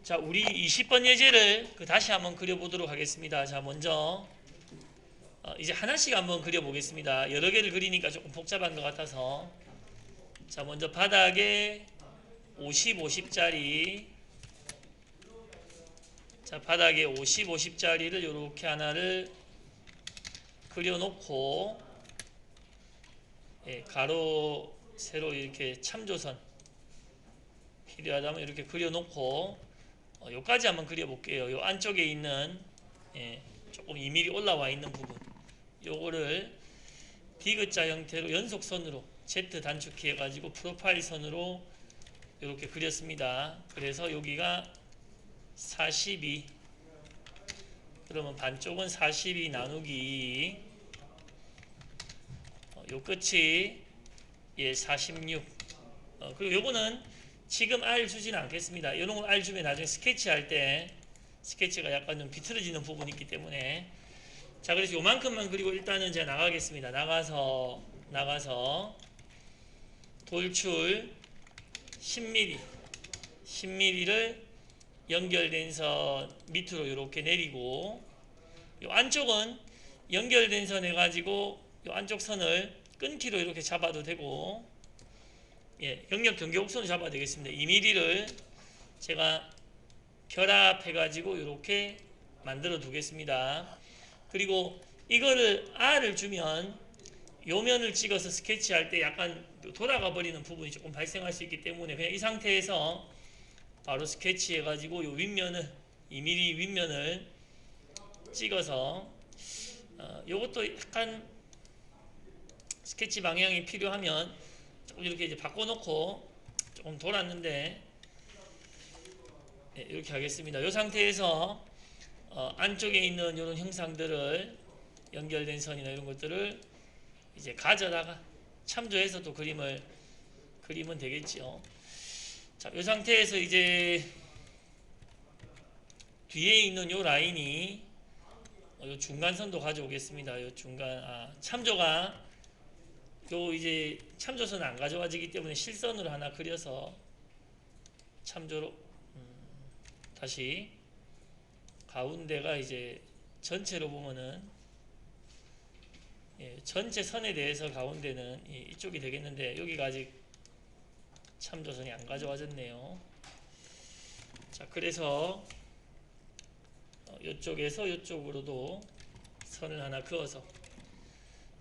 자, 우리 20번 예제를 다시 한번 그려보도록 하겠습니다. 자, 먼저 이제 하나씩 한번 그려보겠습니다. 여러 개를 그리니까 조금 복잡한 것 같아서. 자, 먼저 바닥에 50, 50짜리. 자, 바닥에 50, 50짜리를 이렇게 하나를 그려놓고, 가로, 세로 이렇게 참조선 필요하다면 이렇게 그려놓고, 요까지 한번 그려볼게요. 요 안쪽에 있는 조금 2mm 올라와 있는 부분, 요거를 디귿자 형태로 연속선으로 Z 단축해 가지고 프로파일 선으로 이렇게 그렸습니다. 그래서 여기가 42, 그러면 반쪽은 42 나누기 요 끝이 46. 그리고 요거는 지금 R 주지는 않겠습니다. 이런 걸 R 주면 나중에 스케치할 때 스케치가 약간 좀 비틀어지는 부분이 있기 때문에. 자, 그래서 요만큼만 그리고 일단은 제가 나가겠습니다. 나가서 돌출 10mm를 연결된 선 밑으로 이렇게 내리고, 요 안쪽은 연결된 선 해가지고 요 안쪽 선을 끊기로 이렇게 잡아도 되고, 영역 경계곡선을 잡아야 되겠습니다. 2mm를 제가 결합해가지고 이렇게 만들어 두겠습니다. 그리고 이거를 R을 주면 요 면을 찍어서 스케치할 때 약간 돌아가 버리는 부분이 조금 발생할 수 있기 때문에 그냥 이 상태에서 바로 스케치해가지고 요 윗면을 2mm 윗면을 찍어서 요것도 약간 스케치 방향이 필요하면 조금 이렇게 이제 바꿔놓고 조금 돌았는데 이렇게 하겠습니다. 이 상태에서 안쪽에 있는 이런 형상들을 연결된 선이나 이런 것들을 이제 가져다가 참조해서 또 그리면 되겠죠. 자, 이 상태에서 이제 뒤에 있는 이 라인이 요 중간선도 가져오겠습니다. 요 중간 참조가 요 이제 참조선 안 가져와지기 때문에 실선으로 하나 그려서 참조로 다시 가운데가 이제 전체로 보면은 전체 선에 대해서 가운데는 이쪽이 되겠는데 여기가 아직 참조선이 안 가져와졌네요. 자, 그래서 이쪽에서 이쪽으로도 선을 하나 그어서,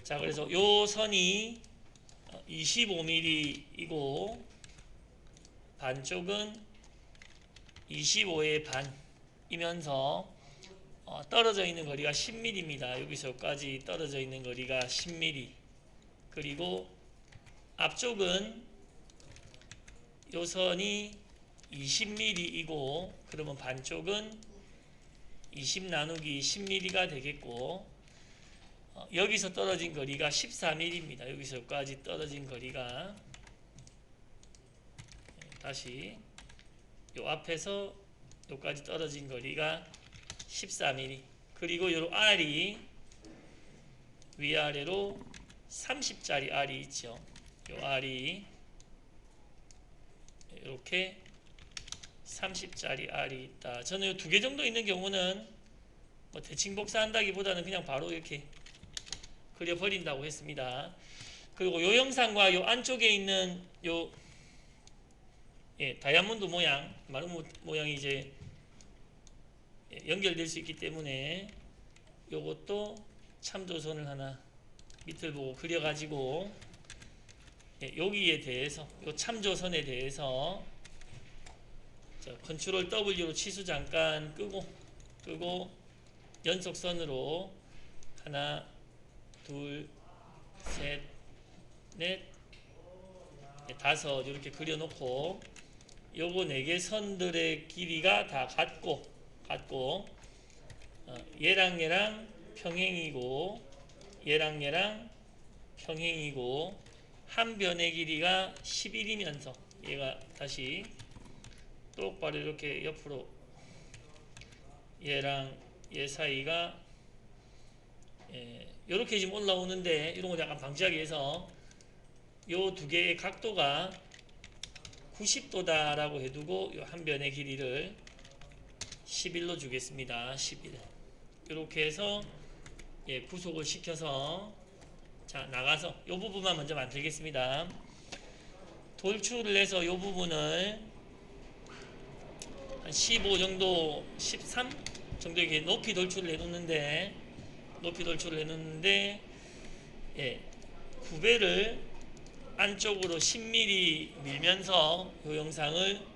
자, 그래서 요 선이 25mm이고 반쪽은 25의 반이면서 떨어져 있는 거리가 10mm입니다. 여기서 여기까지 떨어져 있는 거리가 10mm. 그리고 앞쪽은 요 선이 20mm이고 그러면 반쪽은 20 나누기 10mm가 되겠고, 여기서 떨어진 거리가 14mm입니다. 여기서 여기까지 떨어진 거리가, 다시 요 앞에서 여기까지 떨어진 거리가 14mm. 그리고 요 R이 위아래로 30짜리 R이 있죠. 요 R이 이렇게 30짜리 R이 있다. 저는 요 두 개 정도 있는 경우는 뭐 대칭 복사한다기보다는 그냥 바로 이렇게 그려버린다고 했습니다. 그리고 요 영상과 요 안쪽에 있는 요 다이아몬드 모양, 마름 모양이 이제 연결될 수 있기 때문에 요것도 참조선을 하나 밑을 보고 그려가지고 여기에 대해서 요 참조선에 대해서 컨트롤 W로 치수 잠깐 끄고 연속선으로 하나, 둘, 셋, 넷, 다섯 이렇게 그려놓고 요거 4개 선들의 길이가 다 같고 얘랑 평행이고 얘랑 평행이고 한 변의 길이가 11이면서 얘가 다시 똑바로 이렇게 옆으로 얘랑 얘 사이가 이렇게 지금 올라오는데 이런 거 약간 방지하기 위해서 요 두 개의 각도가 90도다라고 해두고 요 한 변의 길이를 11로 주겠습니다. 11. 이렇게 해서 구속을 시켜서 자 나가서 이 부분만 먼저 만들겠습니다. 돌출을 해서 이 부분을 한 15 정도, 13 정도 이렇게 높이 돌출을 해놓는데 구배를 안쪽으로 10mm 밀면서 이 영상을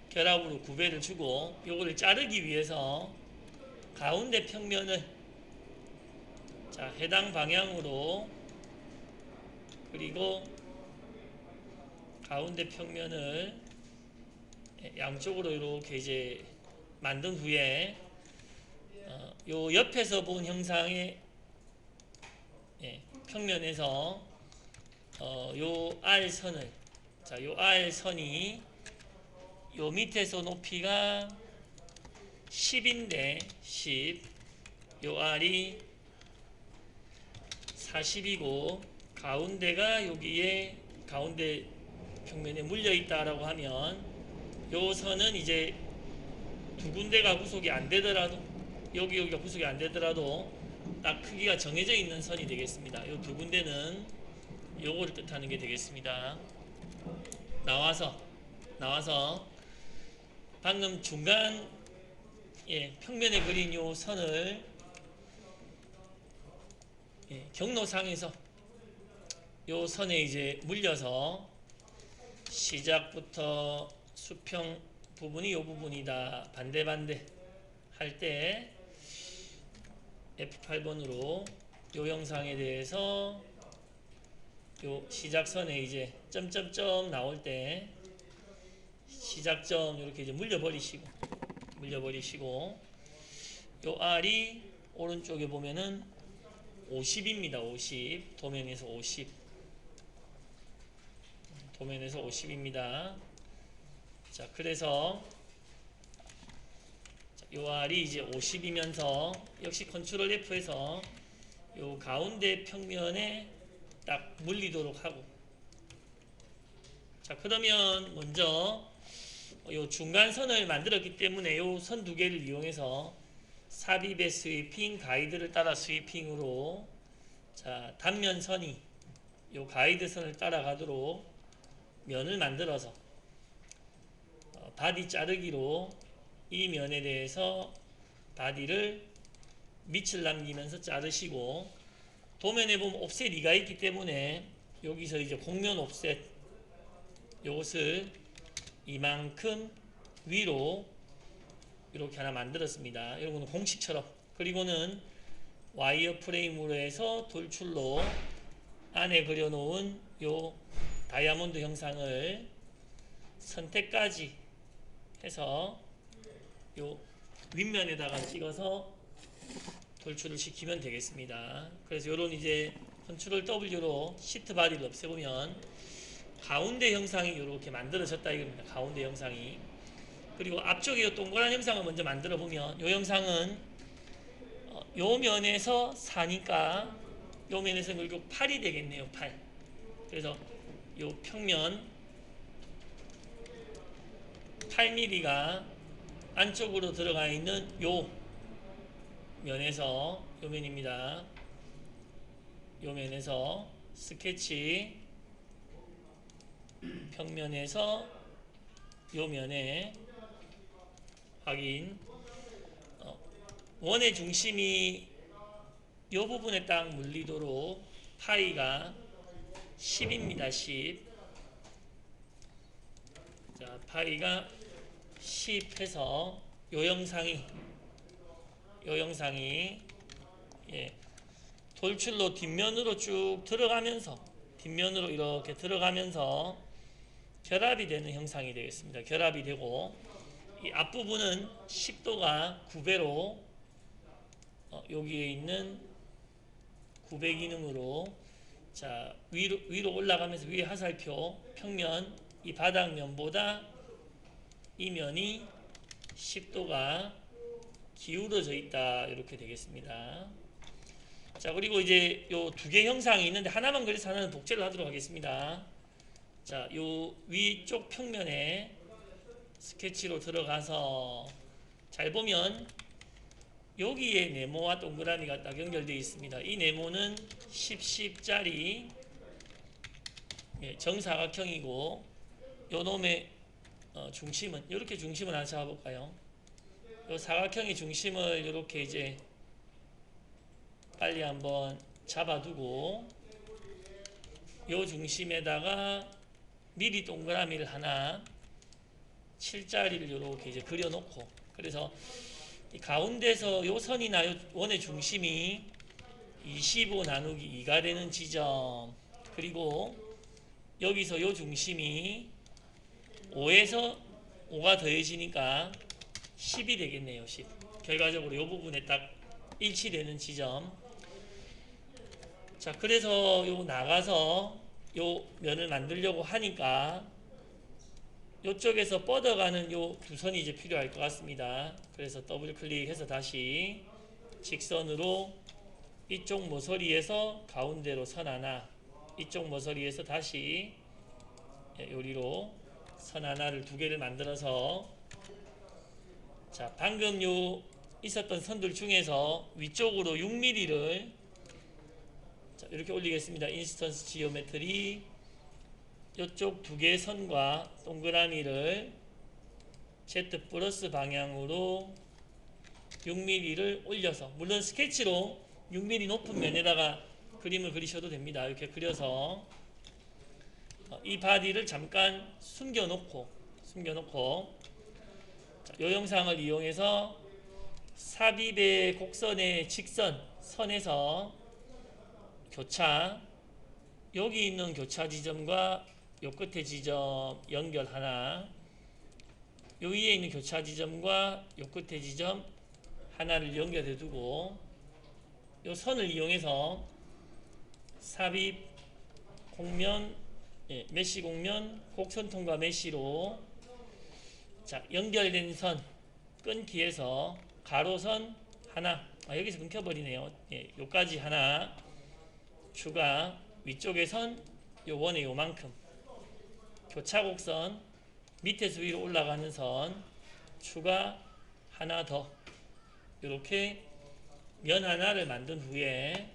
결합으로 구배를 주고 요거를 자르기 위해서 가운데 평면을 자 해당 방향으로 그리고 가운데 평면을 양쪽으로 이렇게 이제 만든 후에 요 옆에서 본 형상의 평면에서 요 R선을 자 요 R선이 요 밑에서 높이가 10인데 10 요 R이 40이고 가운데가 여기에 가운데 평면에 물려 있다라고 하면 요 선은 이제 두 군데가 구속이 안 되더라도 여기가 구속이 안 되더라도 딱 크기가 정해져 있는 선이 되겠습니다. 요 두 군데는 요거를 뜻하는 게 되겠습니다. 나와서 방금 중간 평면에 그린 요 선을 경로상에서 요 선에 이제 물려서 시작부터 수평 부분이 요 부분이다 반대 할 때 F8번으로 요 영상에 대해서 요 시작선에 이제 점점점 나올 때 시작점 이렇게 이제 물려버리시고 요 R이 오른쪽에 보면은 50입니다. 50 도면에서 50입니다. 자 그래서 요 R이 이제 50이면서 역시 컨트롤 F에서 요 가운데 평면에 딱 물리도록 하고 자 그러면 먼저 요 중간선을 만들었기 때문에 요 선 두 개를 이용해서 삽입의 스위핑 가이드를 따라 스위핑으로 자 단면선이 요 가이드선을 따라가도록 면을 만들어서 바디 자르기로 이 면에 대해서 바디를 밑을 남기면서 자르시고 도면에 보면 옵셋 2가 있기 때문에 여기서 이제 곡면 옵셋 요것을 이만큼 위로 이렇게 하나 만들었습니다. 여러분은 공식처럼 그리고는 와이어 프레임으로 해서 돌출로 안에 그려놓은 요 다이아몬드 형상을 선택까지 해서 요 윗면에다가 찍어서 돌출을 시키면 되겠습니다. 그래서 요런 이제 컨트롤 W로 시트 바디를 없애보면 가운데 형상이 이렇게 만들어졌다 이겁니다. 가운데 형상이. 그리고 앞쪽에 요 동그란 형상을 먼저 만들어 보면 요 형상은 요 면에서 4니까 요 면에서 결국 8이 되겠네요. 8. 그래서 요 평면 8mm가 안쪽으로 들어가 있는 요 면에서 요 면입니다. 요 면에서 스케치 평면에서 요 면에 확인 원의 중심이 요 부분에 딱 물리도록 파이가 10입니다. 10 자, 파이가 10 해서 요 영상이 돌출로 뒷면으로 쭉 들어가면서 뒷면으로 이렇게 들어가면서 결합이 되는 형상이 되겠습니다. 결합이 되고 이 앞부분은 10도가 9배로 여기에 있는 9배 기능으로 자 위로 올라가면서 위에 화살표 평면 이 바닥면보다 이 면이 10도가 기울어져 있다 이렇게 되겠습니다. 자 그리고 이제 요 두 개 형상이 있는데 하나만 그려서 하나는 복제를 하도록 하겠습니다. 자 요 위쪽 평면에 스케치로 들어가서 잘 보면 여기에 네모와 동그라미가 딱 연결되어 있습니다. 이 네모는 10짜리 정사각형이고 요 놈의 중심은 이렇게 중심을 하나 잡아볼까요? 요 사각형의 중심을 이렇게 이제 빨리 한번 잡아두고 요 중심에다가 미리 동그라미를 하나 7짜리를 이렇게 이제 그려놓고, 그래서 이 가운데서 요 선이나 요 원의 중심이 25 나누기 2가 되는 지점, 그리고 여기서 요 중심이 5에서 5가 더해지니까 10이 되겠네요. 10. 결과적으로 요 부분에 딱 일치되는 지점. 자, 그래서 요 나가서 요 면을 만들려고 하니까 요쪽에서 뻗어가는 요 두 선이 이제 필요할 것 같습니다. 그래서 더블 클릭해서 다시 직선으로 이쪽 모서리에서 가운데로 선 하나, 이쪽 모서리에서 다시 요리로 선 하나를 두 개를 만들어서, 자, 방금 요 있었던 선들 중에서 위쪽으로 6mm를 이렇게 올리겠습니다. 인스턴스 지오메트리 이쪽 두 개의 선과 동그라미를 Z 플러스 방향으로 6mm를 올려서, 물론 스케치로 6mm 높은 면에다가 그림을 그리셔도 됩니다. 이렇게 그려서 이 바디를 잠깐 숨겨놓고 자, 이 영상을 이용해서 삽입의 곡선의 직선 선에서 교차, 여기 있는 교차 지점과 요 끝에 지점 연결 하나, 요 위에 있는 교차 지점과 요 끝에 지점 하나를 연결해 두고 요 선을 이용해서 삽입 곡면, 메시 곡면 곡선통과 메시로, 자, 연결된 선 끊기에서 가로선 하나, 여기서 끊겨버리네요. 요까지 하나 추가, 위쪽에 선 요 원의 요만큼, 교차 곡선 밑에서 위로 올라가는 선 추가 하나 더, 이렇게 면 하나를 만든 후에,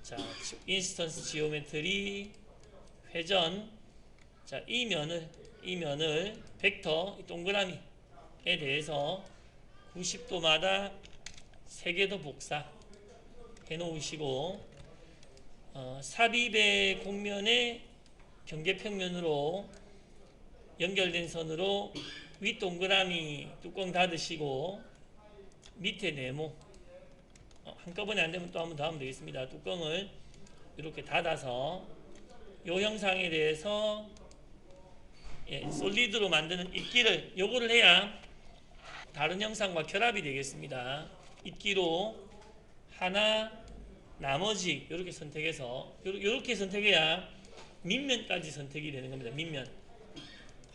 자, 인스턴스 지오메트리 회전, 자, 이 면을 벡터 동그라미에 대해서 90도마다 3개 더 복사 해 놓으시고, 삽입의 곡면의 경계평면으로 연결된 선으로 윗 동그라미 뚜껑 닫으시고 밑에 네모, 한꺼번에 안되면 또 한 번 더 하면 되겠습니다. 뚜껑을 이렇게 닫아서 요 형상에 대해서 솔리드로 만드는 입기를, 요거를 해야 다른 형상과 결합이 되겠습니다. 입기로 하나, 나머지 이렇게 선택해서, 이렇게 선택해야 밑면까지 선택이 되는 겁니다. 밑면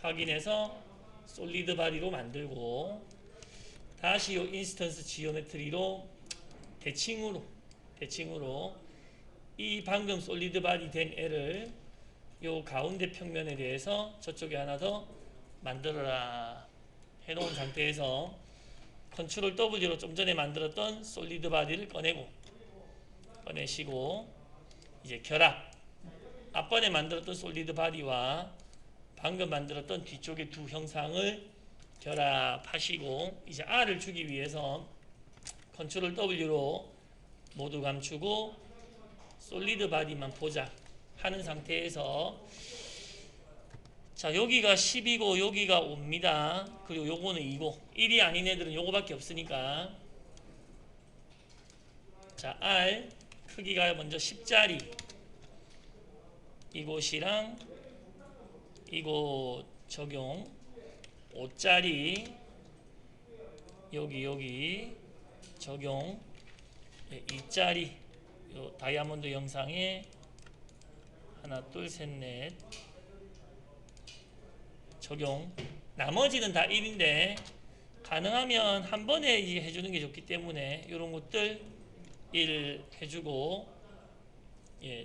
확인해서 솔리드 바디로 만들고, 다시 요 인스턴스 지오메트리로 대칭으로 이 방금 솔리드 바디 된 애를 요 가운데 평면에 대해서 저쪽에 하나 더 만들어라 해놓은 상태에서 컨트롤 W로 좀 전에 만들었던 솔리드 바디를 꺼내시고 이제 결합, 앞번에 만들었던 솔리드 바디와 방금 만들었던 뒤쪽의 두 형상을 결합하시고, 이제 R을 주기 위해서 컨트롤 W로 모두 감추고 솔리드 바디만 보자 하는 상태에서, 자, 여기가 10이고 여기가 5입니다. 그리고 요거는 2고 1이 아닌 애들은 요거밖에 없으니까, 자, R 크기가 먼저 10짜리 이곳이랑 이곳 적용, 5짜리 여기 적용, 2짜리 요 다이아몬드 영상에 하나 둘 셋 넷 적용. 나머지는 다 1인데 가능하면 한 번에 해주는 게 좋기 때문에 이런 것들 1 해주고,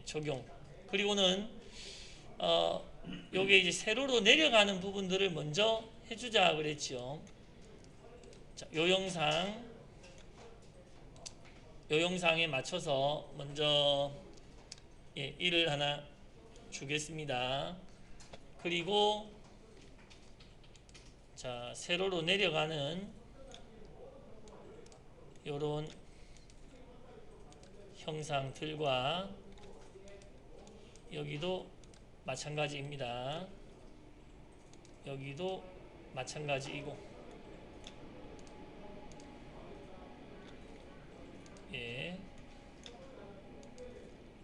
적용. 그리고는 요게 이제 세로로 내려가는 부분들을 먼저 해주자 그랬죠. 자, 요 영상에 맞춰서 먼저 일을 하나 주겠습니다. 그리고 자, 세로로 내려가는 요런 형상들과 여기도 마찬가지입니다. 여기도 마찬가지이고, 예,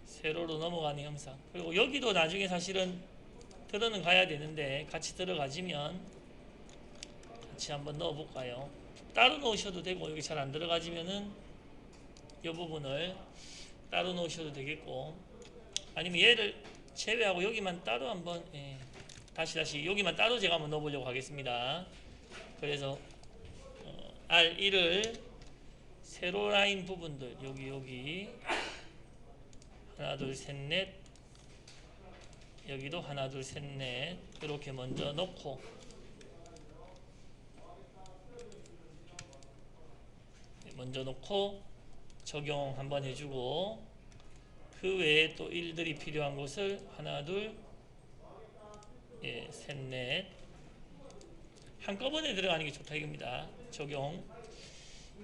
세로로 넘어가는 형상. 그리고 여기도 나중에 사실은 들어는 가야 되는데 같이 들어가지면 같이 한번 넣어볼까요? 따로 넣으셔도 되고, 여기 잘 안 들어가지면은 이 부분을 따로 넣으셔도 되겠고, 아니면 얘를 제외하고 여기만 따로 한번, 다시 여기만 따로 제가 한번 넣어보려고 하겠습니다. 그래서 R1을 세로 라인 부분들 여기 하나 둘 셋 넷, 여기도 하나 둘 셋 넷 이렇게 먼저 넣고, 적용 한번 해주고, 그 외에 또 일들이 필요한 곳을 하나 둘 셋 넷 한꺼번에 들어가는 게 좋다 이겁니다. 적용.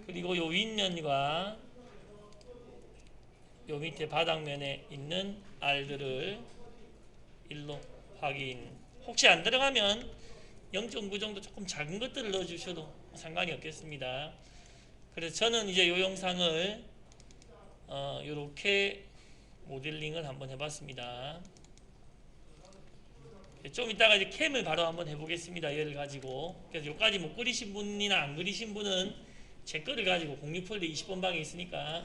그리고 요 윗면과 요 밑에 바닥면에 있는 R들을 일로 확인. 혹시 안 들어가면 0.9 정도 조금 작은 것들을 넣어주셔도 상관이 없겠습니다. 그래서 저는 이제 요 영상을 요렇게 모델링을 한번 해봤습니다. 좀 이따가 이제 캠을 바로 한번 해보겠습니다. 얘를 가지고. 그래서 요까지 못 그리신 분이나 안 그리신 분은 제 거를 가지고 06폴더 20번 방에 있으니까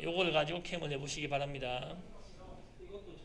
요거를 가지고 캠을 해보시기 바랍니다. 이것도